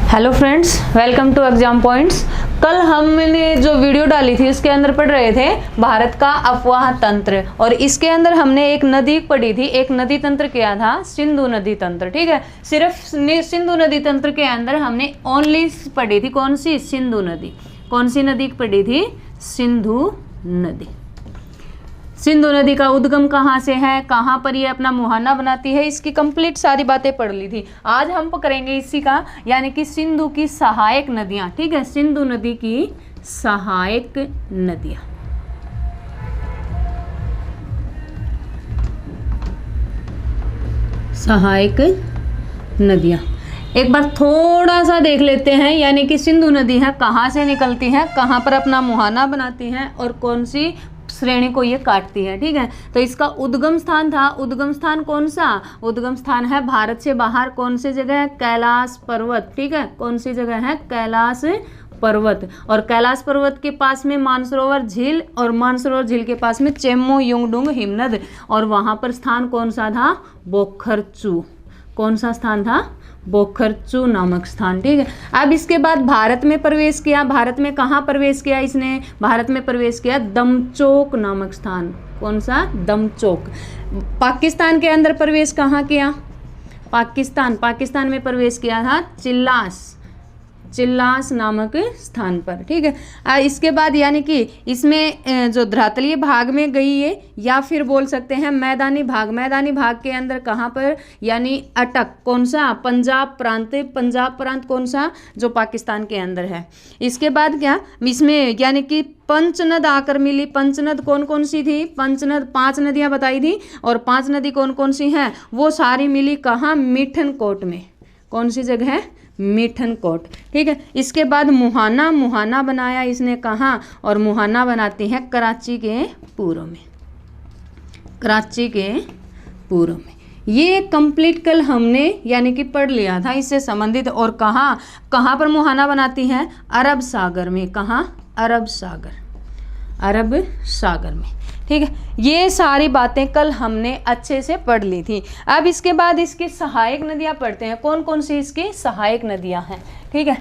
Hello friends, welcome to exam points. कल हमने जो वीडियो डाली थी उसके अंदर पढ़ रहे थे भारत का अफवाह तंत्र, और इसके अंदर हमने एक नदी पढ़ी थी, एक नदी तंत्र किया था सिंधु नदी तंत्र। ठीक है, सिर्फ सिंधु नदी तंत्र के अंदर हमने ओनली पढ़ी थी कौन सी? सिंधु नदी। कौन सी नदी पढ़ी थी? सिंधु नदी। सिंधु नदी का उद्गम कहाँ से है, कहाँ पर ये अपना मुहाना बनाती है, इसकी कंप्लीट सारी बातें पढ़ ली थी। आज हम करेंगे इसी का, यानी कि सिंधु की सहायक नदियाँ। ठीक है, सिंधु नदी की सहायक नदियाँ। सहायक नदियाँ एक बार थोड़ा सा देख लेते हैं, यानी कि सिंधु नदी है कहाँ से निकलती है, कहाँ पर अपना मुहाना बनाती है और कौन सी श्रेणी को ये काटती है। ठीक है, तो इसका उद्गम स्थान था, उद्गम स्थान कौन सा? उद्गम स्थान है भारत से बाहर कौन सी जगह है? कैलाश पर्वत। ठीक है, कौन सी जगह है? कैलाश पर्वत। और कैलाश पर्वत के पास में मानसरोवर झील, और मानसरोवर झील के पास में चेम्मो युंगडुंग हिमनद, और वहां पर स्थान कौन सा था? बोखरचू। कौन सा स्थान था? बोखरचू नामक स्थान। ठीक है, अब इसके बाद भारत में प्रवेश किया। भारत में कहाँ प्रवेश किया इसने? भारत में प्रवेश किया दमचोक नामक स्थान। कौन सा? दमचोक। पाकिस्तान के अंदर प्रवेश कहाँ किया? पाकिस्तान में प्रवेश किया था चिल्लास नामक स्थान पर। ठीक है, इसके बाद यानी कि इसमें जो धरातलीय भाग में गई है, या फिर बोल सकते हैं मैदानी भाग। मैदानी भाग के अंदर कहाँ पर? यानी अटक। कौन सा? पंजाब प्रांत। पंजाब प्रांत कौन सा? जो पाकिस्तान के अंदर है। इसके बाद क्या इसमें यानी कि पंचनद आकर मिली। पंचनद कौन कौन सी थी? पंचनद 5 नदियाँ बताई थी, और 5 नदी कौन कौन सी हैं? वो सारी मिली कहाँ? मिठनकोट में। कौन सी जगह है? मिठनकोट। ठीक है, इसके बाद मुहाना बनाया इसने कहाँ? और मुहाना बनाती है कराची के पूर्व में। कराची के पूर्व में। ये कंप्लीट कल हमने यानी कि पढ़ लिया था इससे संबंधित। और कहाँ पर मुहाना बनाती है? अरब सागर में। कहाँ? अरब सागर में। ठीक है, ये सारी बातें कल हमने अच्छे से पढ़ ली थी। अब इसके बाद इसकी सहायक नदियाँ पढ़ते हैं। कौन कौन सी इसकी सहायक नदियाँ हैं? ठीक है,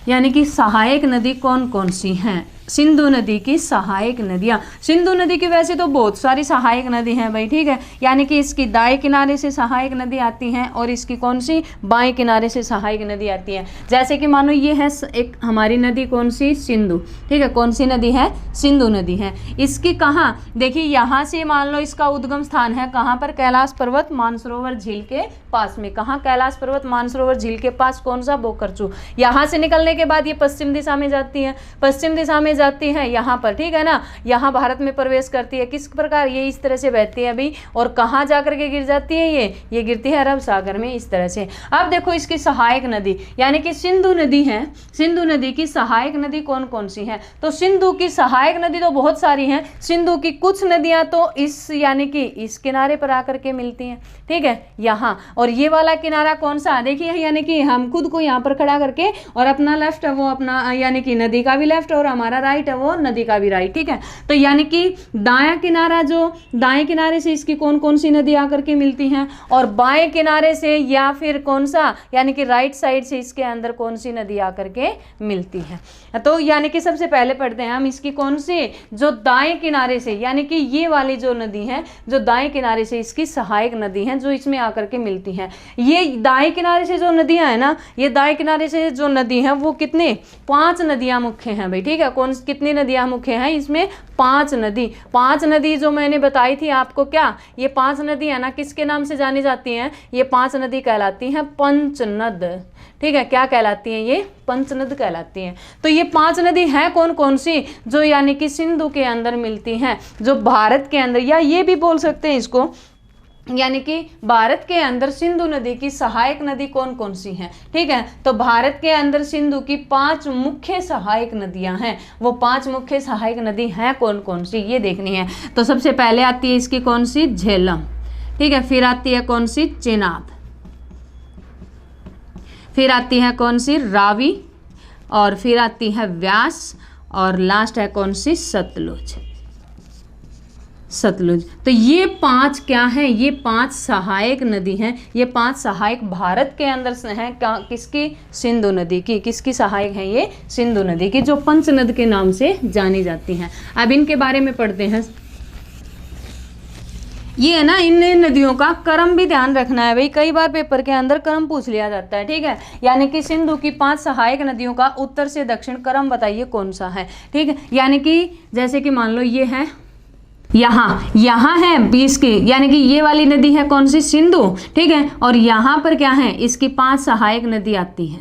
यानी कि सहायक नदी कौन कौन सी हैं? सिंधु नदी की सहायक नदियाँ। सिंधु नदी की वैसे तो बहुत सारी सहायक नदी हैं भाई। ठीक है, यानी कि इसकी दाएं किनारे से सहायक नदी आती हैं, और इसकी कौन सी? बाएं किनारे से सहायक नदी आती है। जैसे कि मानो ये है एक हमारी नदी, कौन सी? सिंधु। ठीक है, कौन सी नदी है? सिंधु नदी है। इसकी कहाँ? देखिए यहाँ से मान लो इसका उद्गम स्थान है कहाँ पर? कैलाश पर्वत मानसरोवर झील के पास में। कहाँ? कैलाश पर्वत मानसरोवर झील के पास। कौन सा? बोखरचू। यहाँ से निकलने के बाद ये पश्चिम दिशा में जाती है, पश्चिम दिशा में जाती है यहाँ पर। ठीक है ना, यहाँ भारत में प्रवेश करती है। किस प्रकार? ये इस तरह से बहती है अभी, और कहाँ जाकर के गिर जाती है? ये गिरती है अरब सागर में, इस तरह से। अब देखो इसकी सहायक नदी, यानी कि सिंधु नदी है। सिंधु नदी की सहायक नदी कौन कौन सी है? तो सिंधु की सहायक नदी तो बहुत सारी हैं। सिंधु की कुछ नदियां तो इस यानी कि इस किनारे पर आकर के मिलती हैं। ठीक है, यहाँ। और ये वाला किनारा कौन सा? देखिए, यानी कि हम खुद को यहाँ पर खड़ा करके, और अपना लेफ्ट है वो अपना यानी कि नदी का भी लेफ्ट, और हमारा राइट है वो नदी का भी राइट। ठीक है, तो यानी कि दायां किनारा, जो दाएं किनारे से इसकी कौन कौन सी नदी आकर के मिलती हैं, और बाएं किनारे से या फिर कौन सा यानी कि राइट साइड से इसके अंदर कौन सी नदी आकर के मिलती है। तो यानी कि सबसे पहले पढ़ते हैं हम इसकी कौन सी? जो दाएं किनारे से, यानी कि ये वाली जो नदी है, जो दाएं किनारे से इसकी सहायक नदी है, जो इसमें आकर के मिलती हैं। ये दाएं किनारे से जो नदियां है ना, ये दाएं किनारे से जो नदी है वो कितने? 5 नदियां मुख्य हैं भाई। ठीक है, कितनी नदियां मुख्य हैं इसमें? 5 नदी। 5 नदी जो मैंने बताई थी आपको, क्या ये 5 नदी है ना, किसके नाम से जानी जाती हैं? ये 5 नदी कहलाती हैं पंचनद। ठीक है, क्या कहलाती हैं? ये पंचनद कहलाती हैं। तो ये 5 नदी हैं कौन कौन सी? जो यानी कि सिंधु के अंदर मिलती हैं, जो भारत के अंदर, या ये भी बोल सकते हैं इसको, यानी कि भारत के अंदर सिंधु नदी की सहायक नदी कौन कौन सी हैं? ठीक है, तो भारत के अंदर सिंधु की 5 मुख्य सहायक नदियां हैं। वो 5 मुख्य सहायक नदी हैं कौन कौन सी, ये देखनी है। तो सबसे पहले आती है इसकी कौन सी? झेलम। ठीक है, फिर आती है कौन सी? चेनाब। फिर आती है कौन सी? रावी। और फिर आती है व्यास, और लास्ट है कौन सी? सतलुज। सतलुज। तो ये 5 क्या है, ये 5 सहायक नदी हैं। ये 5 सहायक भारत के अंदर हैं, किसकी, सिंधु नदी की। किसकी सहायक है ये, सिंधु नदी की, जो पंचनद के नाम से जानी जाती हैं। अब इनके बारे में पढ़ते हैं। ये है ना, इन नदियों का क्रम भी ध्यान रखना है भाई, कई बार पेपर के अंदर क्रम पूछ लिया जाता है, ठीक है। यानी कि सिंधु की 5 सहायक नदियों का उत्तर से दक्षिण क्रम बताइए कौन सा है, ठीक है। यानी कि जैसे कि मान लो ये है, यहाँ है 20 की, यानी कि ये वाली नदी है कौन सी, सिंधु, ठीक है। और यहाँ पर क्या है, इसकी 5 सहायक नदी आती है।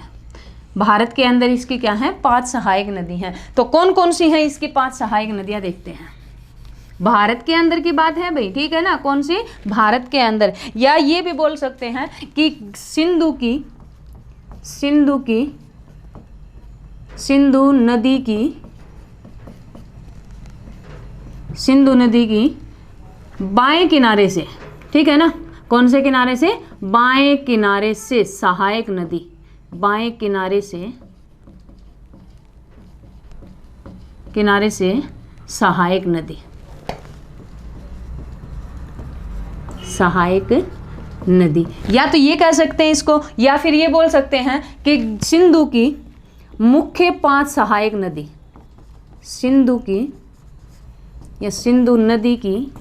भारत के अंदर इसकी क्या है, 5 सहायक नदी हैं। तो कौन कौन सी हैं इसकी 5 सहायक नदियाँ, देखते हैं। भारत के अंदर की बात है भाई, ठीक है ना, कौन सी, भारत के अंदर। या ये भी बोल सकते हैं कि सिंधु नदी की बाएं किनारे से, ठीक है ना, कौन से किनारे से, बाएं किनारे से सहायक नदी, बाएं किनारे से सहायक नदी, सहायक नदी। या तो ये कह सकते हैं इसको, या फिर ये बोल सकते हैं कि सिंधु की मुख्य 5 सहायक नदी, सिंधु की या सिंधु नदी की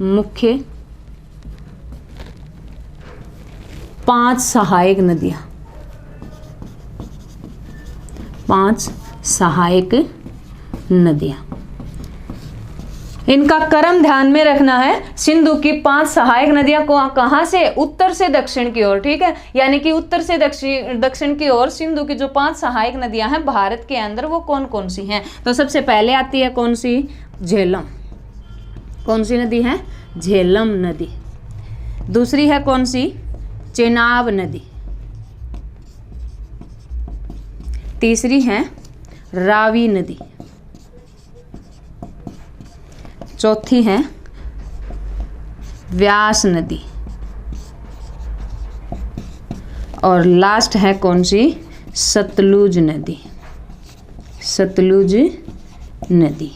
मुख्य 5 सहायक नदियां, 5 सहायक नदियां। इनका क्रम ध्यान में रखना है। सिंधु की 5 सहायक नदियां कहां से, उत्तर से दक्षिण की ओर, ठीक है। यानी कि उत्तर से दक्षिण की ओर सिंधु की जो 5 सहायक नदियां हैं भारत के अंदर, वो कौन कौन सी हैं। तो सबसे पहले आती है कौन सी, झेलम। कौन सी नदी है, झेलम नदी। दूसरी है कौन सी, चेनाब नदी। तीसरी है रावी नदी। चौथी है व्यास नदी। और लास्ट है कौन सी, सतलुज नदी, सतलुज नदी।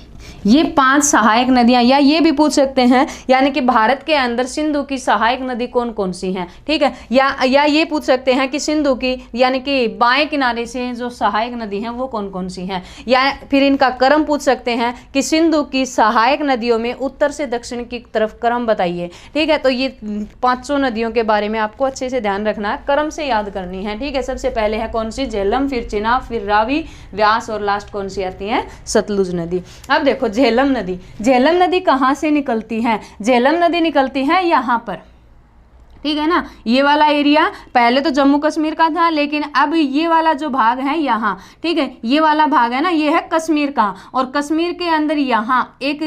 ये 5 सहायक नदियां। या ये भी पूछ सकते हैं, यानी कि भारत के अंदर सिंधु की सहायक नदी कौन कौन सी हैं, ठीक है। या ये पूछ सकते हैं कि सिंधु की यानी कि बाएं किनारे से जो सहायक नदी हैं वो कौन कौन सी हैं। या फिर इनका क्रम पूछ सकते हैं कि सिंधु की सहायक नदियों में उत्तर से दक्षिण की तरफ क्रम बताइए, ठीक है। तो ये 5 नदियों के बारे में आपको अच्छे से ध्यान रखना है, क्रम से याद करनी है, ठीक है। सबसे पहले है कौन सी, झेलम, फिर चिनाब, फिर रावी, व्यास और लास्ट कौन सी आती है, सतलुज नदी। अब देखो झेलम नदी। झेलम नदी कहाँ से निकलती है, झेलम नदी निकलती है यहाँ पर, ठीक है ना। ये वाला एरिया पहले तो जम्मू कश्मीर का था, लेकिन अब ये वाला जो भाग है यहाँ, ठीक है, ये वाला भाग है ना, ये है कश्मीर का। और कश्मीर के अंदर यहाँ एक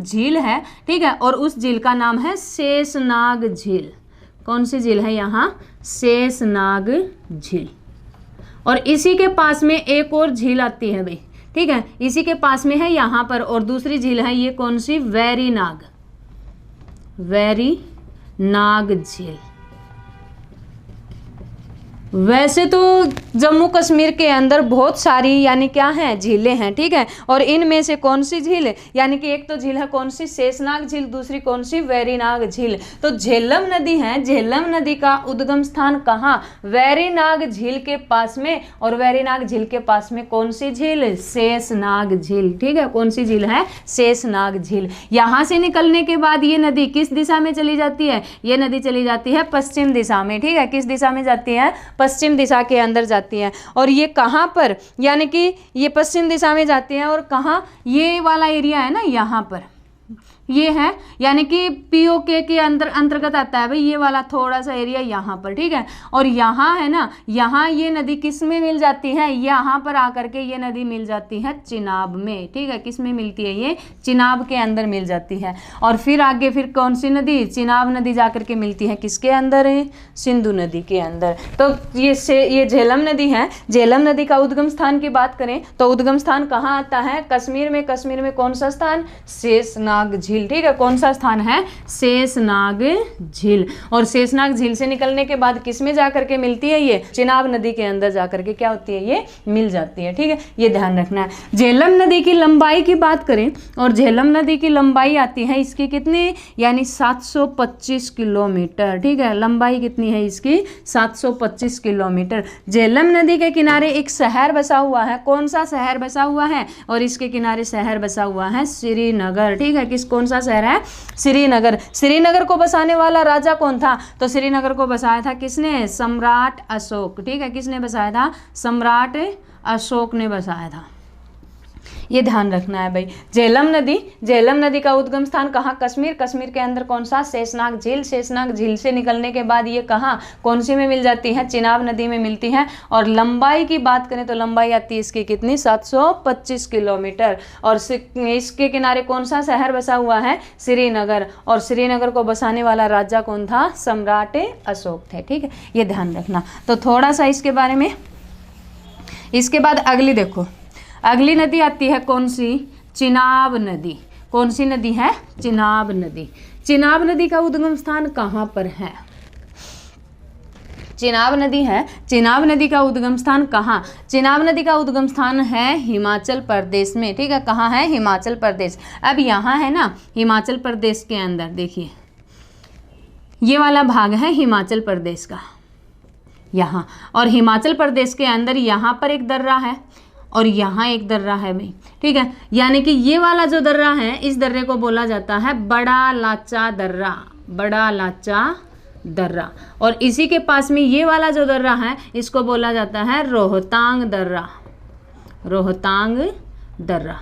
झील है, ठीक है, और उस झील का नाम है शेषनाग झील। कौन सी झील है यहाँ, शेषनाग झील। और इसी के पास में एक और झील आती है भाई, ठीक है, इसी के पास में है यहाँ पर। और दूसरी झील है ये कौन सी, वेरीनाग, वेरीनाग झील। वैसे तो जम्मू कश्मीर के अंदर बहुत सारी यानी क्या हैं, झीलें हैं, ठीक है। और इनमें से कौन सी झील है, यानी कि एक तो झील है कौन सी, शेषनाग झील, दूसरी कौन सी, वेरीनाग झील। तो झेलम नदी है, झेलम नदी का उद्गम स्थान कहाँ, वेरीनाग झील के पास में। और वेरीनाग झील के पास में कौन सी झील, शेषनाग झील, ठीक है। कौन सी झील है, शेषनाग झील। यहाँ से निकलने के बाद ये नदी किस दिशा में चली जाती है, ये नदी चली जाती है पश्चिम दिशा में, ठीक है। किस दिशा में जाती है, पश्चिम दिशा के अंदर जाती हैं। और ये कहाँ पर, यानी कि ये पश्चिम दिशा में जाती हैं। और कहाँ, ये वाला एरिया है ना यहाँ पर, ये है यानी कि पीओके के अंदर अंतर्गत आता है भाई ये वाला थोड़ा सा एरिया यहाँ पर, ठीक है। और यहाँ है ना, यहाँ ये नदी किस में मिल जाती है, यहाँ पर आकर के ये नदी मिल जाती है चिनाब में, ठीक है। किस में मिलती है, ये चिनाब के अंदर मिल जाती है। और फिर आगे फिर कौन सी नदी, चिनाब नदी जाकर के मिलती है किसके अंदर है, सिंधु नदी के अंदर। तो ये झेलम नदी है। झेलम नदी का उद्गम स्थान की बात करें तो उद्गम स्थान कहाँ आता है, कश्मीर में। कश्मीर में कौन सा स्थान, शेषनाग झील। झील, ठीक है, कौन सा स्थान है, शेषनाग झील। और शेषनाग झील से निकलने के बाद किस में जाकर के मिलती है, ये चिनाब नदी के अंदर जाकर के क्या होती है, ये मिल जाती है, ठीक है, ये ध्यान रखना है। झेलम नदी की लंबाई की बात करें और झेलम नदी की लंबाई आती है इसकी कितनी, यानी 725 किलोमीटर, ठीक है, लंबाई कितनी है इसकी, 725 किलोमीटर। झेलम नदी के किनारे एक शहर बसा हुआ है, कौन सा शहर बसा हुआ है, और इसके किनारे शहर बसा हुआ है श्रीनगर, ठीक है, कौन सा शहर है, श्रीनगर। श्रीनगर को बसाने वाला राजा कौन था, तो श्रीनगर को बसाया था किसने, सम्राट अशोक, ठीक है, किसने बसाया था, सम्राट अशोक ने बसाया था, ये ध्यान रखना है भाई। झेलम नदी का उद्गम स्थान कहाँ, कश्मीर, कश्मीर के अंदर कौन सा, शेषनाग झील। शेषनाग झील से निकलने के बाद ये कहाँ, कौन सी में मिल जाती है, चिनाब नदी में मिलती है। और लंबाई की बात करें तो लंबाई आती है इसकी कितनी, 725 किलोमीटर। और इसके किनारे कौन सा शहर बसा हुआ है, श्रीनगर। और श्रीनगर को बसाने वाला राजा कौन था, सम्राट अशोक थे, ठीक है, ये ध्यान रखना। तो थोड़ा सा इसके बारे में। इसके बाद अगली देखो, अगली नदी आती है कौन सी, चिनाब नदी। कौन सी नदी है, चिनाब नदी। चिनाब नदी का उद्गम स्थान कहाँ पर है, चिनाब नदी है, चिनाब नदी का उद्गम स्थान कहाँ, चिनाब नदी का उद्गम स्थान है हिमाचल प्रदेश में, ठीक है, कहाँ है, हिमाचल प्रदेश। अब यहाँ है ना हिमाचल प्रदेश के अंदर देखिए ये वाला भाग है हिमाचल प्रदेश का यहाँ, और हिमाचल प्रदेश के अंदर यहाँ पर एक दर्रा है और यहाँ एक दर्रा है भाई, ठीक है, यानी कि ये वाला जो दर्रा है इस दर्रे को बोला जाता है बड़ा लाचा दर्रा, बड़ा लाचा दर्रा। और इसी के पास में ये वाला जो दर्रा है इसको बोला जाता है रोहतांग दर्रा, रोहतांग दर्रा,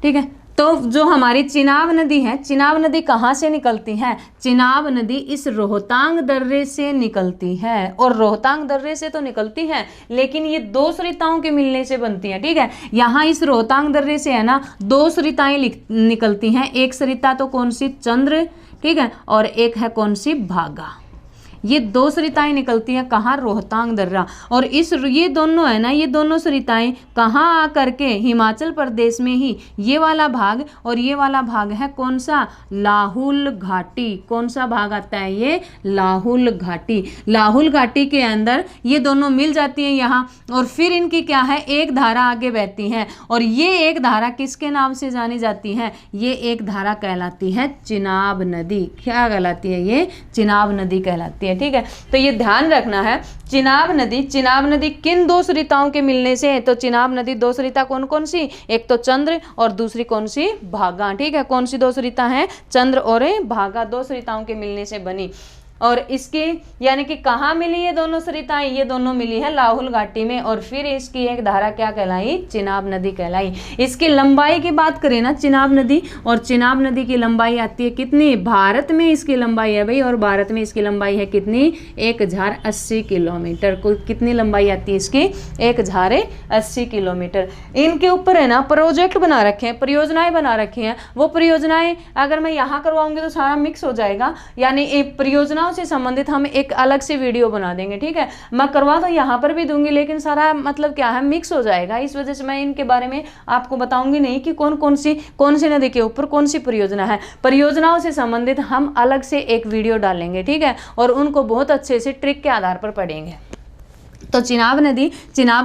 ठीक है। तो जो हमारी चिनाब नदी है, चिनाब नदी कहाँ से निकलती है, चिनाब नदी इस रोहतांग दर्रे से निकलती है। और रोहतांग दर्रे से तो निकलती है लेकिन ये दो सरिताओं के मिलने से बनती है, ठीक है। यहाँ इस रोहतांग दर्रे से है ना दो सरिताएं निकलती हैं, एक सरिता तो कौन सी, चंद्र, ठीक है, और एक है कौन सी, भागा। ये दो सरिताएं निकलती हैं कहाँ, रोहतांग दर्रा। और ये दोनों है ना, ये दोनों सरिताएं कहाँ आकर के, हिमाचल प्रदेश में ही ये वाला भाग और ये वाला भाग है कौन सा, लाहुल घाटी। कौन सा भाग आता है, ये लाहुल घाटी। लाहुल घाटी के अंदर ये दोनों मिल जाती हैं यहाँ, और फिर इनकी क्या है, एक धारा आगे बहती है। और ये एक धारा किसके नाम से जानी जाती है, ये एक धारा कहलाती है चिनाब नदी। क्या कहलाती है, ये चिनाब नदी कहलाती है, ठीक है। तो ये ध्यान रखना है, चिनाब नदी किन दो सरिताओं के मिलने से है, तो चिनाब नदी दो सरिता कौन कौन सी, एक तो चंद्र और दूसरी कौन सी, भागा, ठीक है। कौन सी दो सरिता हैं, चंद्र और भागा, दो सरिताओं के मिलने से बनी। और इसकी यानी कि कहाँ मिली ये दोनों सरिताएं, ये दोनों मिली है लाहुल घाटी में। और फिर इसकी एक धारा क्या कहलाई, चिनाब नदी कहलाई। इसकी लंबाई की बात करें ना चिनाब नदी, और चिनाब नदी की लंबाई आती है कितनी, भारत में इसकी लंबाई है भाई, और भारत में इसकी लंबाई है कितनी, 1080 किलोमीटर। कितनी लंबाई आती है इसकी, 1080 किलोमीटर। इनके ऊपर है ना प्रोजेक्ट बना रखे हैं, परियोजनाएं बना रखी हैं। वो परियोजनाएं अगर मैं यहाँ करवाऊंगी तो सारा मिक्स हो जाएगा, यानी परियोजनाओं से संबंधित हम एक अलग से वीडियो बना देंगे, ठीक है। मैं करवा तो यहाँ पर भी दूंगी लेकिन सारा मतलब क्या है, मिक्स हो जाएगा। इस वजह से मैं इनके बारे में आपको बताऊंगी नहीं कि कौन सी नदी के ऊपर कौन सी परियोजना है। परियोजनाओं से संबंधित हम अलग से एक वीडियो डालेंगे, ठीक है, और उनको बहुत अच्छे से ट्रिक के आधार पर पढ़ेंगे। तो चिनाब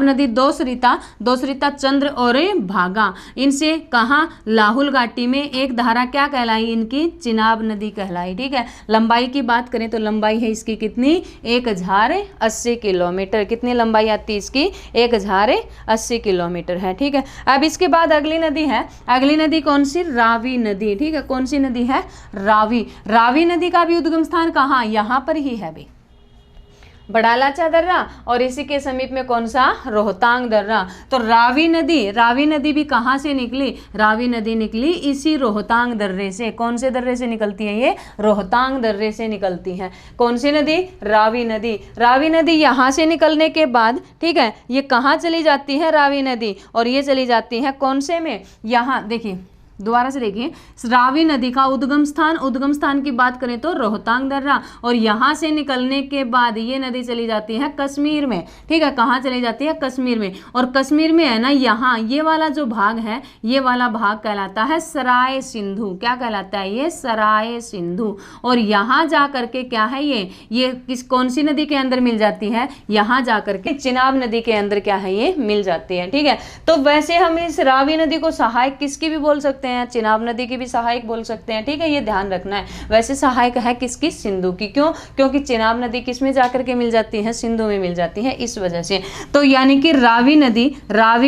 नदी दो सरिता चंद्र और भागा, इनसे कहाँ, लाहुल घाटी में एक धारा क्या कहलाई, इनकी चिनाब नदी कहलाई, ठीक है। लंबाई की बात करें तो लंबाई है इसकी कितनी, 1080 किलोमीटर। कितनी लंबाई आती है इसकी, 1080 किलोमीटर है, ठीक है। अब इसके बाद अगली नदी है, अगली नदी कौन सी, रावी नदी, ठीक है। कौन सी नदी है, रावी नदी का भी उद्गम स्थान कहाँ, यहाँ पर ही है भाई, बड़ा लाचा दर्रा, और इसी के समीप में कौन सा, रोहतांग दर्रा। तो रावी नदी भी कहाँ से निकली, रावी नदी निकली इसी रोहतांग दर्रे से। कौन से दर्रे से निकलती है, ये रोहतांग दर्रे से निकलती है। कौन सी नदी, रावी नदी यहाँ से निकलने के बाद, ठीक है, ये कहाँ चली जाती है रावी नदी, और ये चली जाती है कौन से में, यहाँ देखिए दोबारा से देखिए, रावी नदी का उद्गम स्थान की बात करें तो रोहतांग दर्रा, और यहाँ से निकलने के बाद ये नदी चली जाती है कश्मीर में। ठीक है, कहाँ चली जाती है? कश्मीर में। और कश्मीर में है ना, यहाँ ये वाला जो भाग है, ये वाला भाग कहलाता है सराय सिंधु। क्या कहलाता है? ये सराय सिंधु। और यहाँ जा करके क्या है, ये कौन सी नदी के अंदर मिल जाती है? यहाँ जा करके चिनाब नदी के अंदर क्या है, ये मिल जाती है। ठीक है, तो वैसे हम इस रावी नदी को सहायक किसकी भी बोल सकते हैं, चिनाब नदी की भी सहायक बोल सकते हैं। ठीक है, ये ध्यान रखना है। वैसे सहायक है किसकी? सिंधु की। क्यों? क्योंकि चिनाब नदी किस में जाकर के मिल जाती है? सिंधु में मिल जाती है, इस वजह से। तो यानी कि रावी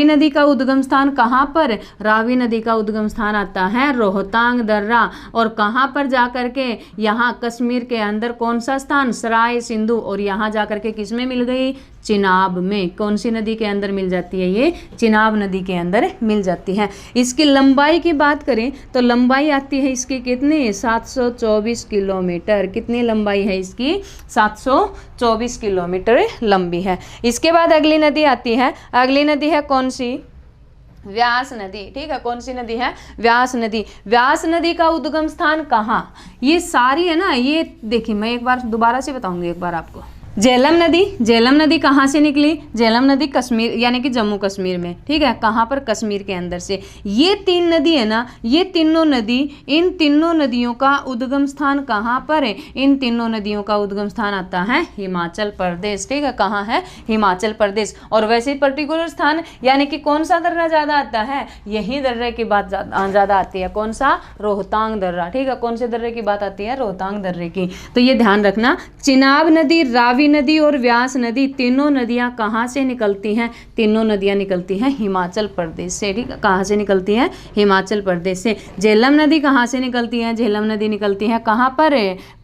नदी का उद्गम स्थान कहाँ पर? रावी नदी का उद्गम स्थान आता है रोहतांग दर्रा। और कहाँ पर जाकर के? यहाँ कश्मीर के अंदर। कौन सा स्थान? सराय सिंधु। और यहाँ जाकर के किस में मिल गई? चिनाब में। कौन सी नदी के अंदर मिल जाती है? ये चिनाब नदी के अंदर मिल जाती है। इसकी लंबाई की बात करें तो लंबाई आती है इसकी कितनी? 724 किलोमीटर। कितनी लंबाई है इसकी? 724 किलोमीटर लंबी है। इसके बाद अगली नदी आती है। अगली नदी है कौन सी? व्यास नदी। ठीक है, कौन सी नदी है? व्यास नदी। व्यास नदी का उद्गम स्थान कहाँ? ये सारी है ना, ये देखिए मैं एक बार दोबारा से बताऊंगी एक बार आपको। झेलम नदी कहाँ से निकली? झेलम नदी कश्मीर यानी कि जम्मू कश्मीर में। ठीक है, कहाँ पर? कश्मीर के अंदर से। ये 3 नदी है ना, ये तीनों नदी, इन तीनों नदियों का उद्गम स्थान कहाँ पर है? इन तीनों नदियों का उद्गम स्थान आता है हिमाचल प्रदेश। ठीक है, कहाँ है? हिमाचल प्रदेश। और वैसे पर्टिकुलर स्थान यानी कि कौन सा दर्रा ज़्यादा आता है? यही दर्रे की बात ज़्यादा आती है। कौन सा? रोहतांग दर्रा। ठीक है, कौन से दर्रे की बात आती है? रोहतांग दर्रे की। तो ये ध्यान रखना, चिनाब नदी, रावी नदी और व्यास नदी, तीनों नदियां कहाँ से निकलती हैं? तीनों नदियां निकलती हैं हिमाचल प्रदेश से। ठीक है, कहाँ से निकलती हैं? हिमाचल प्रदेश से। झेलम नदी कहाँ से निकलती है? झेलम नदी निकलती है कहाँ पर?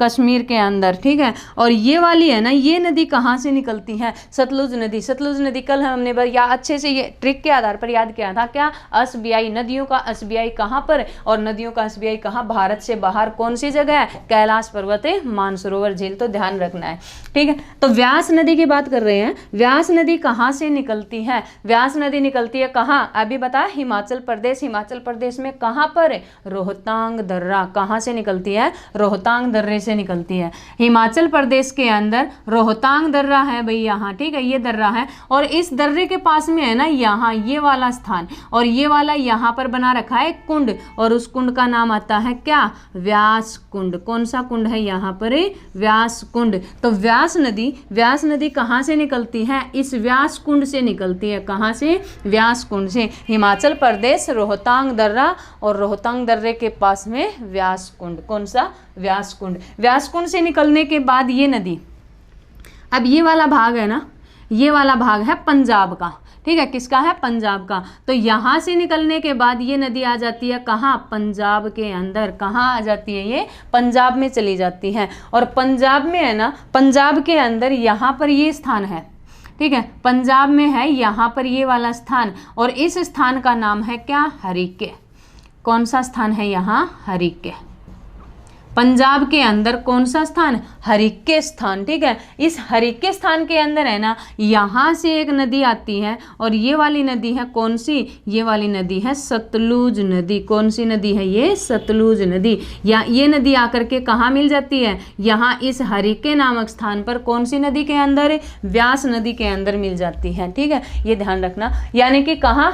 कश्मीर के अंदर। ठीक है, और ये वाली है ना, ये नदी कहाँ से निकलती है? सतलुज नदी। सतलुज नदी कल हमने या अच्छे से ये ट्रिक के आधार पर याद किया था। क्या? एसबीआई, नदियों का एसबीआई कहाँ पर? और नदियों का एसबीआई कहाँ? भारत से बाहर कौन सी जगह है? कैलाश पर्वत, मानसरोवर झील। तो ध्यान रखना है। ठीक है, तो व्यास नदी की बात कर रहे हैं। व्यास नदी कहाँ से निकलती है? व्यास नदी निकलती है कहाँ? अभी बता, हिमाचल प्रदेश। हिमाचल प्रदेश में कहाँ पर? रोहतांग दर्रा। कहाँ से निकलती है? रोहतांग दर्रे से निकलती है। हिमाचल प्रदेश के अंदर रोहतांग दर्रा है भाई, यहाँ। ठीक है, ये दर्रा है। और इस दर्रे के पास में है ना, यहाँ ये वाला स्थान, और ये वाला यहाँ पर बना रखा है कुंड, और उस कुंड का नाम आता है क्या? व्यास कुंड। कौन सा कुंड है यहाँ पर? व्यास कुंड। तो व्यास नदी कहाँ से निकलती है? इस व्यास कुंड से निकलती है। कहाँ से? व्यास कुंड से। हिमाचल प्रदेश, रोहतांग दर्रा, और रोहतांग दर्रे के पास में व्यास कुंड। कौन सा? व्यास कुंड। व्यास कुंड से निकलने के बाद ये नदी, अब ये वाला भाग है ना, ये वाला भाग है पंजाब का। ठीक है, किसका है? पंजाब का। तो यहाँ से निकलने के बाद ये नदी आ जाती है कहाँ? पंजाब के अंदर। कहाँ आ जाती है? ये पंजाब में चली जाती है। और पंजाब में है ना, पंजाब के अंदर यहाँ पर ये स्थान है। ठीक है, पंजाब में है यहाँ पर ये वाला स्थान, और इस स्थान का नाम है क्या? हरिके। कौन सा स्थान है यहाँ? हरिके। पंजाब के अंदर कौन सा स्थान? हरिके स्थान। ठीक है, इस हरिके स्थान के अंदर है ना, यहाँ से एक नदी आती है, और ये वाली नदी है कौन सी? ये वाली नदी है सतलुज नदी। कौन सी नदी है ये? सतलुज नदी। या ये नदी आकर के कहाँ मिल जाती है? यहाँ इस हरिके नामक स्थान पर। कौन सी नदी के अंदर? व्यास नदी के अंदर मिल जाती है। ठीक है, ये ध्यान रखना। यानी कि कहाँ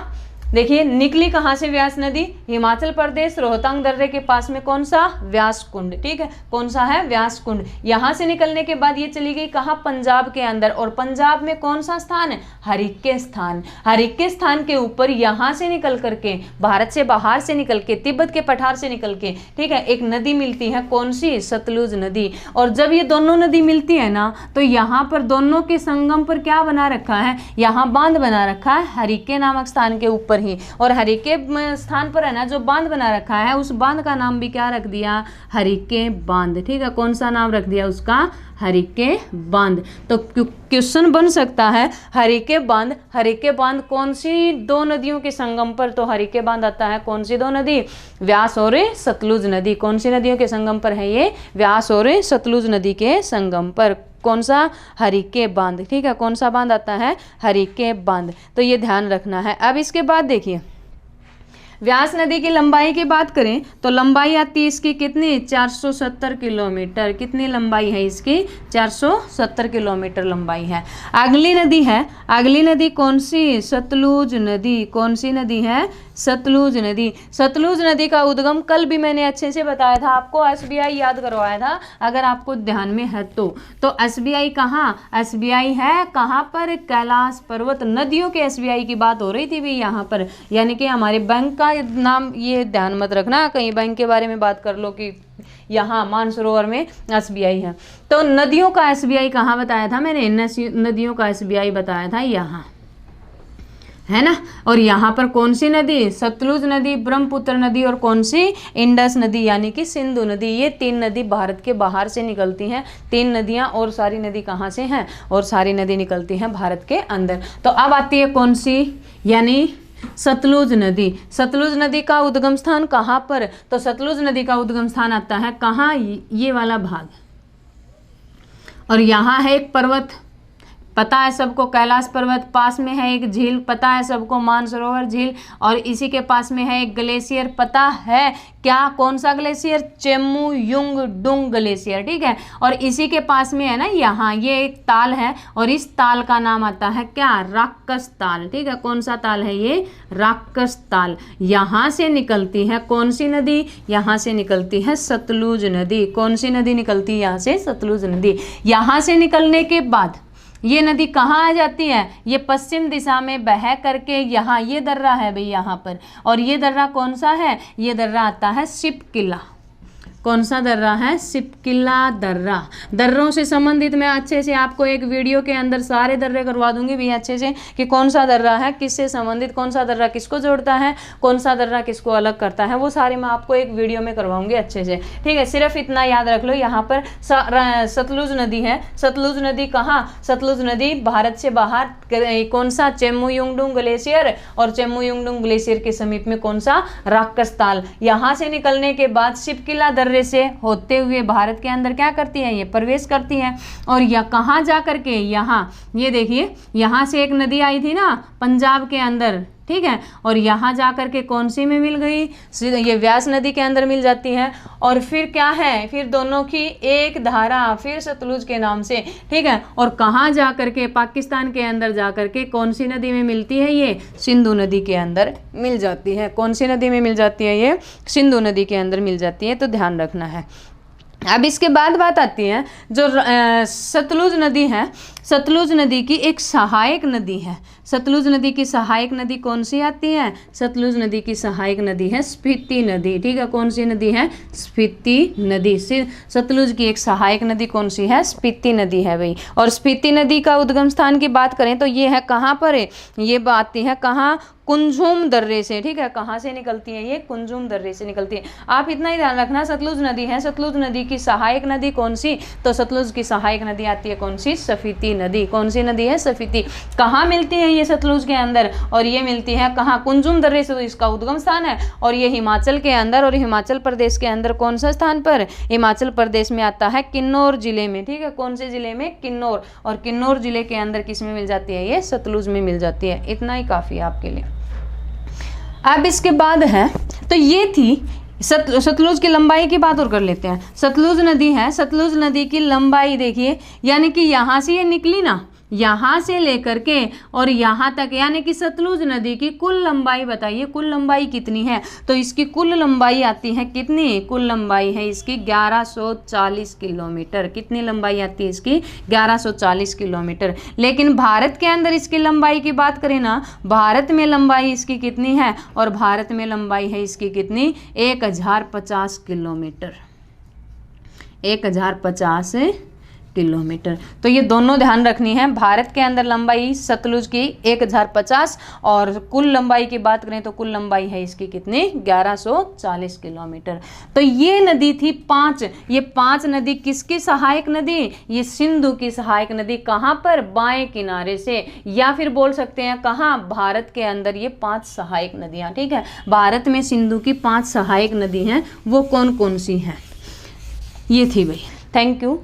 देखिए, निकली कहाँ से व्यास नदी? हिमाचल प्रदेश, रोहतांग दर्रे के पास में कौन सा? व्यास कुंड। ठीक है, कौन सा है? व्यास कुंड। यहाँ से निकलने के बाद ये चली गई कहाँ? पंजाब के अंदर। और पंजाब में कौन सा स्थान है? हरिके स्थान। हरिके स्थान के ऊपर यहाँ से निकल करके, भारत से बाहर से निकल के, तिब्बत के पठार से निकल के, ठीक है, एक नदी मिलती है। कौन सी? सतलुज नदी। और जब ये दोनों नदी मिलती है ना, तो यहाँ पर दोनों के संगम पर क्या बना रखा है? यहाँ बांध बना रखा है, हरिके नामक स्थान के ऊपर ही। और हरिके स्थान पर है ना, जो बांध बना रखा है, उस बांध का नाम भी क्या रख दिया? हरिके बांध। ठीक है, कौन सा नाम रख दिया उसका? हरिके बांध। तो क्वेश्चन बन सकता है, हरिके बांध कौन सी दो नदियों के संगम पर? तो हरिके बांध आता है कौन सी दो नदी? व्यास और सतलुज नदी। कौन सी नदियों के संगम पर है ये? व्यास और सतलुज नदी के संगम पर। कौन सा? हरिके बांध। ठीक है, कौन सा बांध आता है? हरिके बांध। तो ये ध्यान रखना है। अब इसके बाद देखिए, व्यास नदी की लंबाई की बात करें तो लंबाई आती है इसकी कितनी, 470 किलोमीटर। कितनी लंबाई है इसकी, 470 किलोमीटर लंबाई है। अगली नदी है, अगली नदी कौन सी, सतलुज नदी। कौन सी नदी है, सतलुज नदी। सतलुज नदी का उद्गम कल भी मैंने अच्छे से बताया था आपको, एसबीआई याद करवाया था अगर आपको ध्यान में है तो एसबीआई कहाँ, एसबीआई है कहाँ पर, कैलाश पर्वत। नदियों के एसबीआई की बात हो रही थी भी यहाँ पर, यानी कि हमारे बैंक का नाम ये ध्यान मत रखना, कहीं बैंक के बारे में बात कर लो कि यहाँ मानसरोवर में एसबीआई है। तो नदियों का एसबीआई कहाँ बताया था मैंने, नदियों का एसबीआई बताया था यहाँ, है ना। और यहाँ पर कौन सी नदी, सतलुज नदी, ब्रह्मपुत्र नदी और कौन सी, इंडस नदी यानी कि सिंधु नदी। ये 3 नदी भारत के बाहर से निकलती हैं, 3 नदियाँ, और सारी नदी कहाँ से हैं, और सारी नदी निकलती हैं भारत के अंदर। तो अब आती है कौन सी, यानी सतलुज नदी। सतलुज नदी का उद्गम स्थान कहाँ पर, तो सतलुज नदी का उद्गम स्थान आता है कहाँ, ये वाला भाग, और यहाँ है एक पर्वत, पता है सबको, कैलाश पर्वत। पास में है एक झील, पता है सबको, मानसरोवर झील। और इसी के पास में है एक ग्लेशियर, पता है क्या, कौन सा ग्लेशियर, चेमुयुंगडुंग ग्लेशियर, ठीक है। और इसी के पास में है ना यहाँ ये एक ताल है, और इस ताल का नाम आता है क्या, राक्षस ताल, ठीक है। कौन सा ताल है ये, राक्षस ताल। यहाँ से निकलती है कौन सी नदी, यहाँ से निकलती है सतलुज नदी। कौन सी नदी निकलती है यहाँ से, सतलुज नदी। यहाँ से निकलने के बाद ये नदी कहाँ आ जाती है, ये पश्चिम दिशा में बह करके यहाँ, ये दर्रा है भाई यहाँ पर, और ये दर्रा कौन सा है, ये दर्रा आता है शिपकिला। कौन सा दर्रा है, शिपकिला दर्रा। दर्रों से संबंधित मैं अच्छे से आपको एक वीडियो के अंदर सारे दर्रे करवा दूंगी भी अच्छे से, कि कौन सा दर्रा है किससे संबंधित, कौन सा दर्रा किसको जोड़ता है, कौन सा दर्रा किसको अलग करता है, वो सारे मैं आपको एक वीडियो में करवाऊंगी अच्छे से, ठीक है। सिर्फ इतना याद रख लो, यहाँ पर सतलुज नदी है। सतलुज नदी कहाँ, सतलुज नदी भारत से बाहर कौन सा, चेमुयुंगडुंग ग्लेशियर, और चेमुयुंगडुंग ग्लेशियर के समीप में कौन सा, राक्षस ताल। यहाँ से निकलने के बाद शिपकिला दर्रे से होते हुए भारत के अंदर क्या करती है, ये प्रवेश करती है। और यह कहाँ जा करके, यहाँ ये देखिए, यहाँ से एक नदी आई थी ना पंजाब के अंदर, ठीक है, और यहाँ जा करके कौन सी में मिल गई, ये व्यास नदी के अंदर मिल जाती है। और फिर क्या है, फिर दोनों की एक धारा, फिर सतलुज के नाम से, ठीक है। और कहाँ जा करके, पाकिस्तान के अंदर जा करके कौन सी नदी में मिलती है, ये सिंधु नदी के अंदर मिल जाती है। कौन सी नदी में मिल जाती है, ये सिंधु नदी के अंदर मिल जाती है, तो ध्यान रखना है। अब इसके बाद बात आती है जो सतलुज नदी है, सतलुज नदी की एक सहायक नदी है। सतलुज नदी की सहायक नदी कौन सी आती है, सतलुज नदी की सहायक नदी है स्पीति नदी, ठीक है। कौन सी नदी है, स्पीति नदी। सतलुज की एक सहायक नदी कौन सी है, स्पीति नदी है भाई। और स्पीति नदी का उद्गम स्थान की बात करें तो ये है कहाँ पर है, ये आती है कहाँ, कुंजुम दर्रे से, ठीक है। कहाँ से निकलती है ये, कुंजुम दर्रे से निकलती है। आप इतना ही ध्यान रखना, सतलुज नदी है, सतलुज नदी की सहायक नदी कौन सी, तो सतलुज की सहायक नदी आती है कौन सी, स्पीति नदी। कौन सी नदी है, स्पीति। कहाँ मिलती है ये सतलुज के अंदर, और ये मिलती है कहाँ, कुंजुम दर्रे से, तो इसका उद्गम स्थान है। और ये हिमाचल के अंदर, और हिमाचल प्रदेश के अंदर कौन सा स्थान पर, हिमाचल प्रदेश में आता है किन्नौर जिले में, ठीक है। कौन से जिले में, किन्नौर। और किन्नौर जिले के अंदर किस में मिल जाती है, ये सतलुज में मिल जाती है। इतना ही काफ़ी है आपके लिए। अब इसके बाद है, तो ये थी सतलुज की लंबाई की बात और कर लेते हैं। सतलुज नदी है, सतलुज नदी की लंबाई देखिए, यानी कि यहाँ से ये निकली ना, यहाँ से लेकर के और यहाँ तक, यानी कि सतलुज नदी की कुल लंबाई बताइए, कुल लंबाई कितनी है, तो इसकी कुल लंबाई आती है कितनी, कुल लंबाई है इसकी 1140 किलोमीटर। कितनी लंबाई आती है इसकी, 1140 किलोमीटर। लेकिन भारत के अंदर इसकी लंबाई की बात करें ना, भारत में लंबाई इसकी कितनी है, और भारत में लंबाई है इसकी कितनी, 1050 किलोमीटर, 1050 किलोमीटर। तो ये दोनों ध्यान रखनी है। भारत के अंदर लंबाई सतलुज की 1050, और कुल लंबाई की बात करें तो कुल लंबाई है इसकी कितनी, 1140 किलोमीटर। तो ये नदी थी 5, ये 5 नदी किसकी सहायक नदी, ये सिंधु की सहायक नदी। कहाँ पर, बाएं किनारे से, या फिर बोल सकते हैं कहाँ, भारत के अंदर ये 5 सहायक नदियाँ, ठीक है। भारत में सिंधु की 5 सहायक नदी हैं, वो कौन कौन सी हैं, ये थी भाई। Thank you.